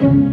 Keberadaan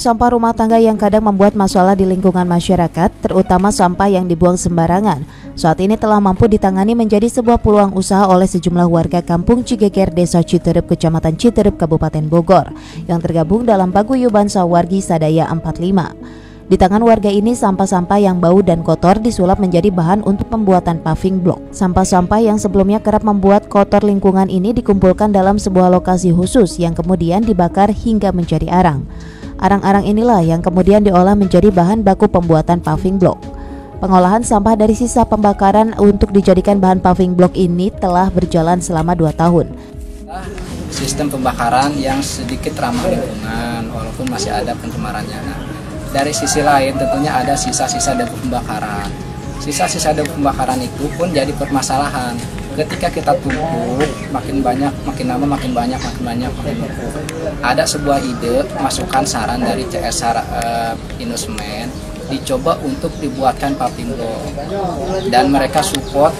sampah rumah tangga yang kadang membuat masalah di lingkungan masyarakat, terutama sampah yang dibuang sembarangan, saat ini telah mampu ditangani menjadi sebuah peluang usaha oleh sejumlah warga Kampung Cigeger, Desa Citerup, Kecamatan Citerup, Kabupaten Bogor, yang tergabung dalam Paguyuban Sawargi Sadaya 45. Di tangan warga ini, sampah-sampah yang bau dan kotor disulap menjadi bahan untuk pembuatan paving block. Sampah-sampah yang sebelumnya kerap membuat kotor lingkungan ini dikumpulkan dalam sebuah lokasi khusus yang kemudian dibakar hingga menjadi arang. Arang-arang inilah yang kemudian diolah menjadi bahan baku pembuatan paving block. Pengolahan sampah dari sisa pembakaran untuk dijadikan bahan paving block ini telah berjalan selama 2 tahun. Sistem pembakaran yang sedikit ramah lingkungan walaupun masih ada pencemarannya. Nah, dari sisi lain tentunya ada sisa-sisa debu pembakaran. Sisa-sisa debu pembakaran itu pun jadi permasalahan. Ketika kita tumpuk makin banyak, makin lama makin banyak. Ada sebuah ide, masukan saran dari CSR Inusmen, dicoba untuk dibuatkan paving block dan mereka support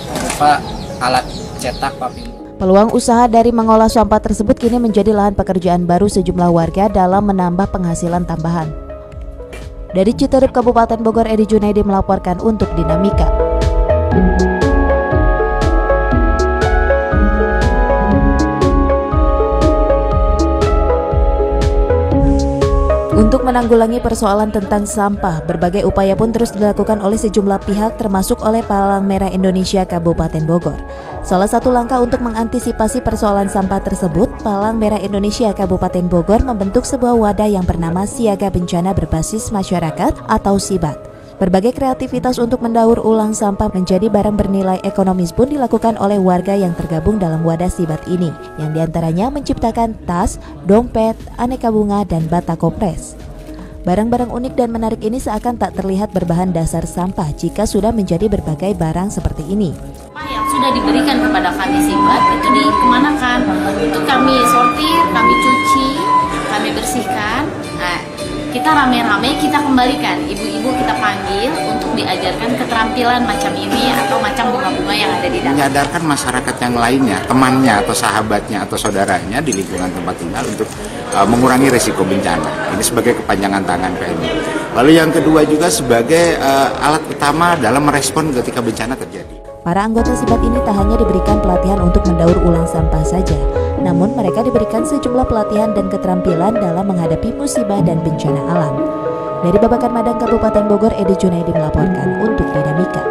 berupa alat cetak paving block. Peluang usaha dari mengolah sampah tersebut kini menjadi lahan pekerjaan baru sejumlah warga dalam menambah penghasilan tambahan. Dari Citerup, Kabupaten Bogor, Edi Junaidi melaporkan untuk Dinamika. Untuk menanggulangi persoalan tentang sampah, berbagai upaya pun terus dilakukan oleh sejumlah pihak termasuk oleh Palang Merah Indonesia Kabupaten Bogor. Salah satu langkah untuk mengantisipasi persoalan sampah tersebut, Palang Merah Indonesia Kabupaten Bogor membentuk sebuah wadah yang bernama Siaga Bencana Berbasis Masyarakat atau SIBAT. Berbagai kreativitas untuk mendaur ulang sampah menjadi barang bernilai ekonomis pun dilakukan oleh warga yang tergabung dalam wadah SIBAT ini, yang diantaranya menciptakan tas, dompet, aneka bunga, dan bata kopres. Barang-barang unik dan menarik ini seakan tak terlihat berbahan dasar sampah jika sudah menjadi berbagai barang seperti ini. Yang sudah diberikan kepada kami SIBAT itu dikemanakan? Itu kami sortir, kami cuci, kami bersihkan. Nah, kita rame-rame kita kembalikan, ibu-ibu kita panggil untuk diajarkan keterampilan macam ini atau macam bunga-bunga yang ada di dalam. Menyadarkan masyarakat yang lainnya, temannya atau sahabatnya atau saudaranya di lingkungan tempat tinggal untuk mengurangi risiko bencana. Ini sebagai kepanjangan tangan PMI. Lalu yang kedua juga sebagai alat utama dalam merespon ketika bencana terjadi. Para anggota SIBAT ini tak hanya diberikan pelatihan untuk mendaur ulang sampah saja, namun mereka diberikan sejumlah pelatihan dan keterampilan dalam menghadapi musibah dan bencana alam. Dari Babakan Madang, Kabupaten Bogor, Edi Junaidi melaporkan untuk Dinamika.